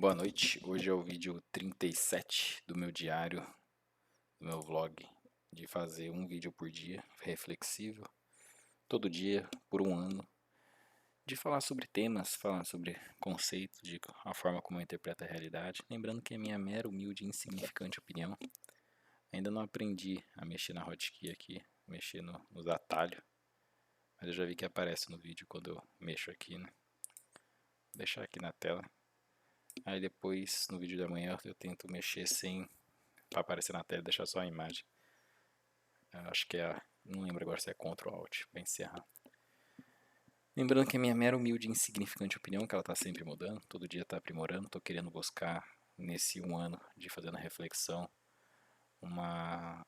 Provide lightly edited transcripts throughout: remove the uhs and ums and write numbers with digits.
Boa noite, hoje é o vídeo 37 do meu diário, do meu vlog, de fazer um vídeo por dia, reflexível, todo dia, por um ano, de falar sobre temas, falar sobre conceitos, de a forma como eu interpreto a realidade, lembrando que é minha mera, humilde e insignificante opinião. Ainda não aprendi a mexer na hotkey aqui, mexer nos atalhos, mas eu já vi que aparece no vídeo quando eu mexo aqui, né? Vou deixar aqui na tela. Aí depois, no vídeo da manhã, eu tento mexer sem para aparecer na tela e deixar só a imagem. Eu acho que é, não lembro agora se é Ctrl Alt para encerrar. Lembrando que a minha mera humilde e insignificante opinião, que ela está sempre mudando, todo dia está aprimorando, estou querendo buscar nesse um ano de fazendo a reflexão uma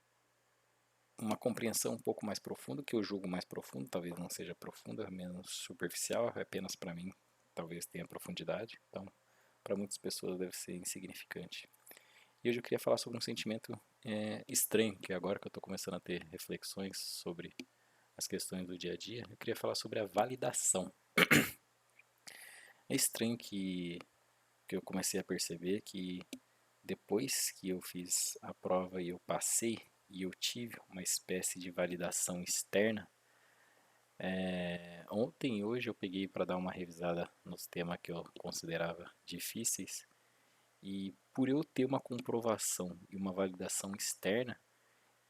compreensão um pouco mais profunda, que eu julgo mais profundo, talvez não seja profunda, menos superficial, é apenas para mim, talvez tenha profundidade, então para muitas pessoas deve ser insignificante. E hoje eu queria falar sobre um sentimento estranho, que agora que eu estou começando a ter reflexões sobre as questões do dia a dia, eu queria falar sobre a validação. É estranho que eu comecei a perceber que depois que eu fiz a prova e eu passei e eu tive uma espécie de validação externa, ontem e hoje eu peguei para dar uma revisada nos temas que eu considerava difíceis e por eu ter uma comprovação e uma validação externa,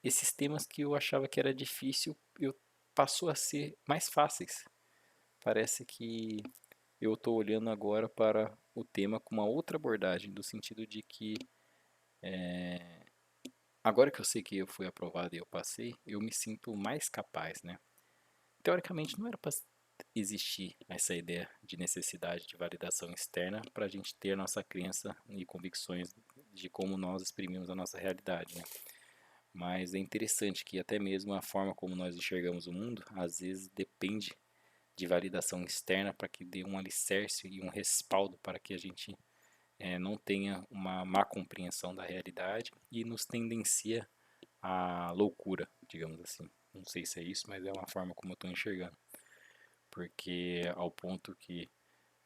esses temas que eu achava que era difícil, eu passou a ser mais fáceis. Parece que eu estou olhando agora para o tema com uma outra abordagem, do sentido de que agora que eu sei que eu fui aprovado e eu passei, eu me sinto mais capaz, né? Teoricamente não era para existir essa ideia de necessidade de validação externa para a gente ter a nossa crença e convicções de como nós exprimimos a nossa realidade, né? Mas é interessante que até mesmo a forma como nós enxergamos o mundo, às vezes depende de validação externa para que dê um alicerce e um respaldo para que a gente não tenha uma má compreensão da realidade e nos tendencia à loucura, digamos assim. Não sei se é isso, mas é uma forma como eu estou enxergando. Porque ao ponto que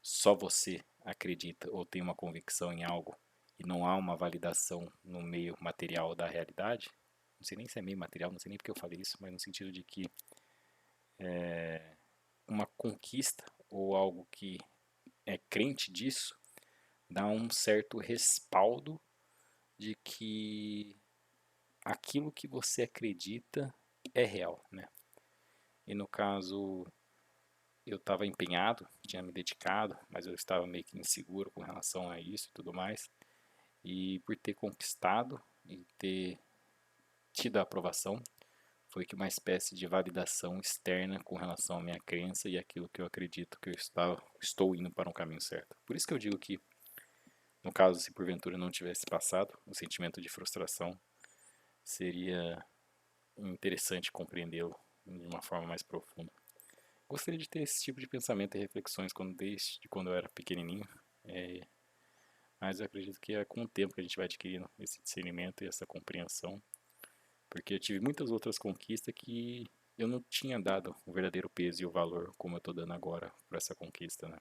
só você acredita ou tem uma convicção em algo e não há uma validação no meio material da realidade, não sei nem se é meio material, não sei nem porque eu falei isso, mas no sentido de que uma conquista ou algo que é crente disso dá um certo respaldo de que aquilo que você acredita é real, né? E no caso, eu estava empenhado, tinha me dedicado, mas eu estava meio que inseguro com relação a isso e tudo mais. E por ter conquistado e ter tido a aprovação, foi que uma espécie de validação externa com relação à minha crença e aquilo que eu acredito que eu estou indo para um caminho certo. Por isso que eu digo que, no caso, se porventura não tivesse passado, o sentimento de frustração seria interessante compreendê-lo de uma forma mais profunda. Gostaria de ter esse tipo de pensamento e reflexões desde quando eu era pequenininho, mas eu acredito que é com o tempo que a gente vai adquirindo esse discernimento e essa compreensão, porque eu tive muitas outras conquistas que eu não tinha dado o verdadeiro peso e o valor como eu estou dando agora para essa conquista, né?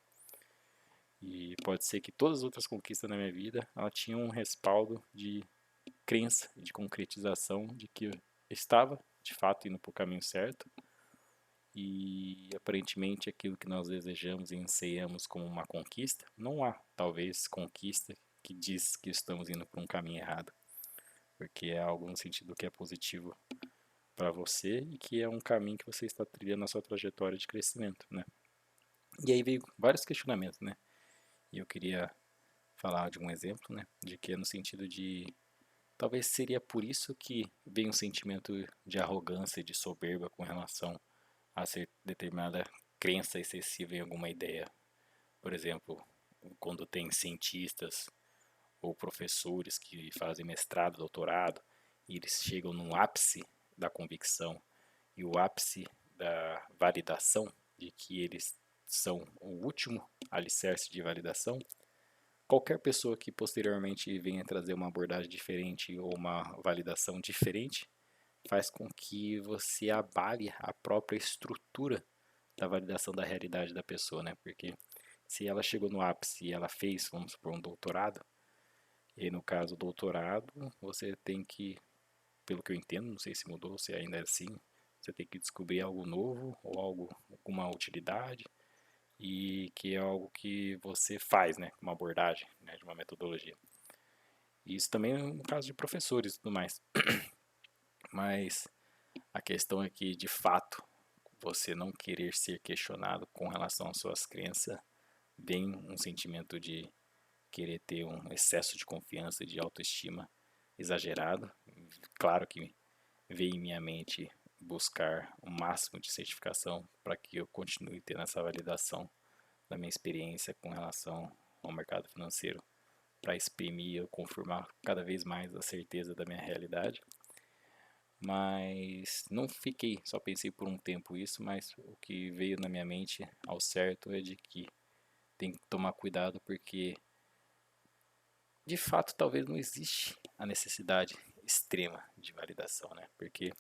E pode ser que todas as outras conquistas na minha vida, ela tinham um respaldo de crença, de concretização de que eu estava, de fato, indo para o caminho certo, e aparentemente aquilo que nós desejamos e anseiamos como uma conquista, não há talvez conquista que diz que estamos indo por um caminho errado, porque é algo no sentido que é positivo para você e que é um caminho que você está trilhando na sua trajetória de crescimento, né? E aí veio vários questionamentos, né? E eu queria falar de um exemplo, né? De que é no sentido de talvez seria por isso que vem um sentimento de arrogância e de soberba com relação a ser determinada crença excessiva em alguma ideia. Por exemplo, quando tem cientistas ou professores que fazem mestrado, doutorado, e eles chegam no ápice da convicção e o ápice da validação de que eles são o último alicerce de validação, qualquer pessoa que posteriormente venha trazer uma abordagem diferente ou uma validação diferente faz com que você abale a própria estrutura da validação da realidade da pessoa, né? Porque se ela chegou no ápice e ela fez, vamos supor, um doutorado, e aí no caso doutorado, você tem que, pelo que eu entendo, não sei se mudou, se ainda é assim, você tem que descobrir algo novo ou algo com uma utilidade e que é algo que você faz, né, uma abordagem, né, de uma metodologia. E isso também é no caso de professores e tudo mais. Mas a questão é que, de fato, você não querer ser questionado com relação às suas crenças, vem um sentimento de querer ter um excesso de confiança e de autoestima exagerado. Claro que veio em minha mente buscar o máximo de certificação para que eu continue tendo essa validação da minha experiência com relação ao mercado financeiro, para exprimir ou confirmar cada vez mais a certeza da minha realidade. Mas não fiquei, só pensei por um tempo isso, mas o que veio na minha mente ao certo é de que tem que tomar cuidado porque de fato talvez não existe a necessidade extrema de validação, né? Porque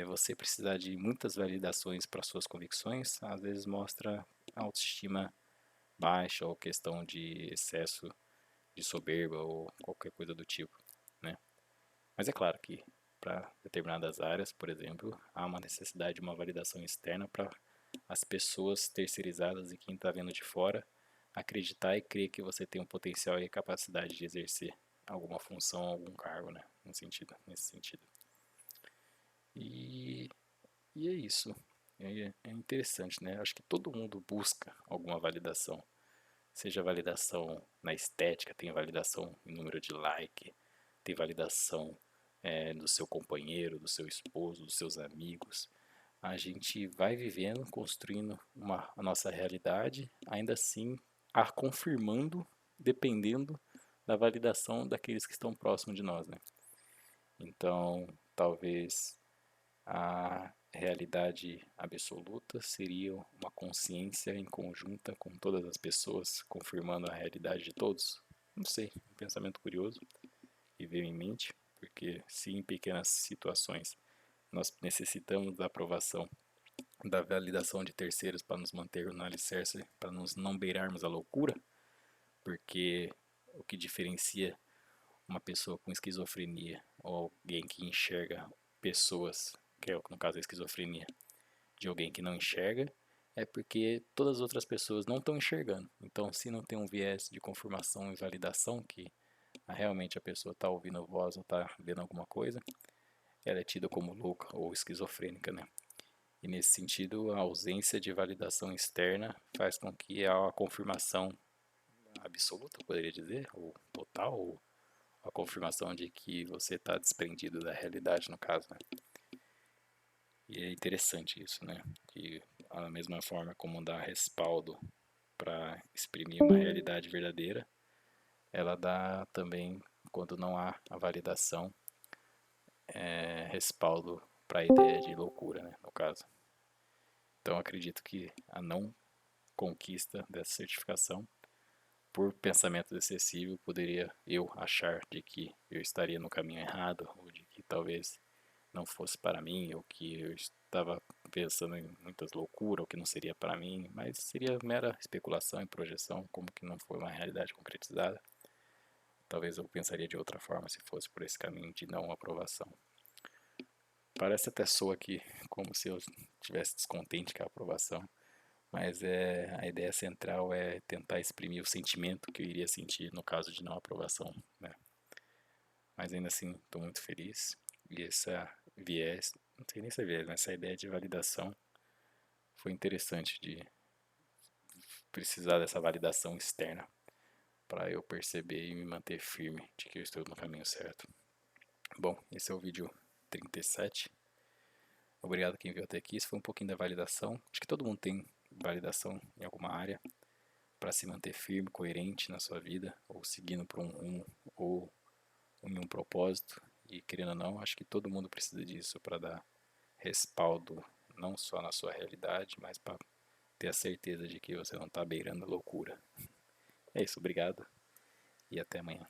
você precisar de muitas validações para suas convicções, às vezes mostra autoestima baixa ou questão de excesso de soberba ou qualquer coisa do tipo, né? Mas é claro que para determinadas áreas, por exemplo, há uma necessidade de uma validação externa para as pessoas terceirizadas e quem está vendo de fora acreditar e crer que você tem um potencial e capacidade de exercer alguma função, algum cargo, né? Nesse sentido. E, e é isso. É interessante, né? Acho que todo mundo busca alguma validação. Seja validação na estética, tem validação em número de like, tem validação do seu companheiro, do seu esposo, dos seus amigos. A gente vai vivendo, construindo a nossa realidade, ainda assim a confirmando, dependendo da validação daqueles que estão próximos de nós, né? Então, talvez a realidade absoluta seria uma consciência em conjunta com todas as pessoas, confirmando a realidade de todos. Não sei, um pensamento curioso que veio em mente, porque se em pequenas situações nós necessitamos da aprovação, da validação de terceiros para nos manter no alicerce, para nos não beirarmos a loucura, porque o que diferencia uma pessoa com esquizofrenia ou alguém que enxerga pessoas, que é no caso a esquizofrenia, de alguém que não enxerga, é porque todas as outras pessoas não estão enxergando. Então, se não tem um viés de confirmação e validação que realmente a pessoa está ouvindo voz ou está vendo alguma coisa, ela é tida como louca ou esquizofrênica, né? E nesse sentido, a ausência de validação externa faz com que a confirmação absoluta, poderia dizer, ou total, ou a confirmação de que você está desprendido da realidade, no caso, né? E é interessante isso, né? Que a mesma forma como dá respaldo para exprimir uma realidade verdadeira, ela dá também, quando não há a validação, respaldo para a ideia de loucura, né, no caso. Então acredito que a não conquista dessa certificação, por pensamento excessivo, poderia eu achar de que eu estaria no caminho errado, ou de que talvez não fosse para mim, ou que eu estava pensando em muitas loucuras, ou que não seria para mim, mas seria mera especulação e projeção, como que não foi uma realidade concretizada. Talvez eu pensaria de outra forma se fosse por esse caminho de não aprovação. Parece até soa aqui como se eu estivesse descontente com a aprovação, mas a ideia central é tentar exprimir o sentimento que eu iria sentir no caso de não aprovação, né? Mas ainda assim, estou muito feliz e essa viés, não sei nem se é viés, mas essa ideia de validação foi interessante de precisar dessa validação externa para eu perceber e me manter firme de que eu estou no caminho certo. Bom, esse é o vídeo 37. Obrigado quem viu até aqui. Isso foi um pouquinho da validação. Acho que todo mundo tem validação em alguma área para se manter firme, coerente na sua vida, ou seguindo por um rumo, ou em um propósito. E querendo ou não, acho que todo mundo precisa disso para dar respaldo, não só na sua realidade, mas para ter a certeza de que você não está beirando a loucura. É isso, obrigado e até amanhã.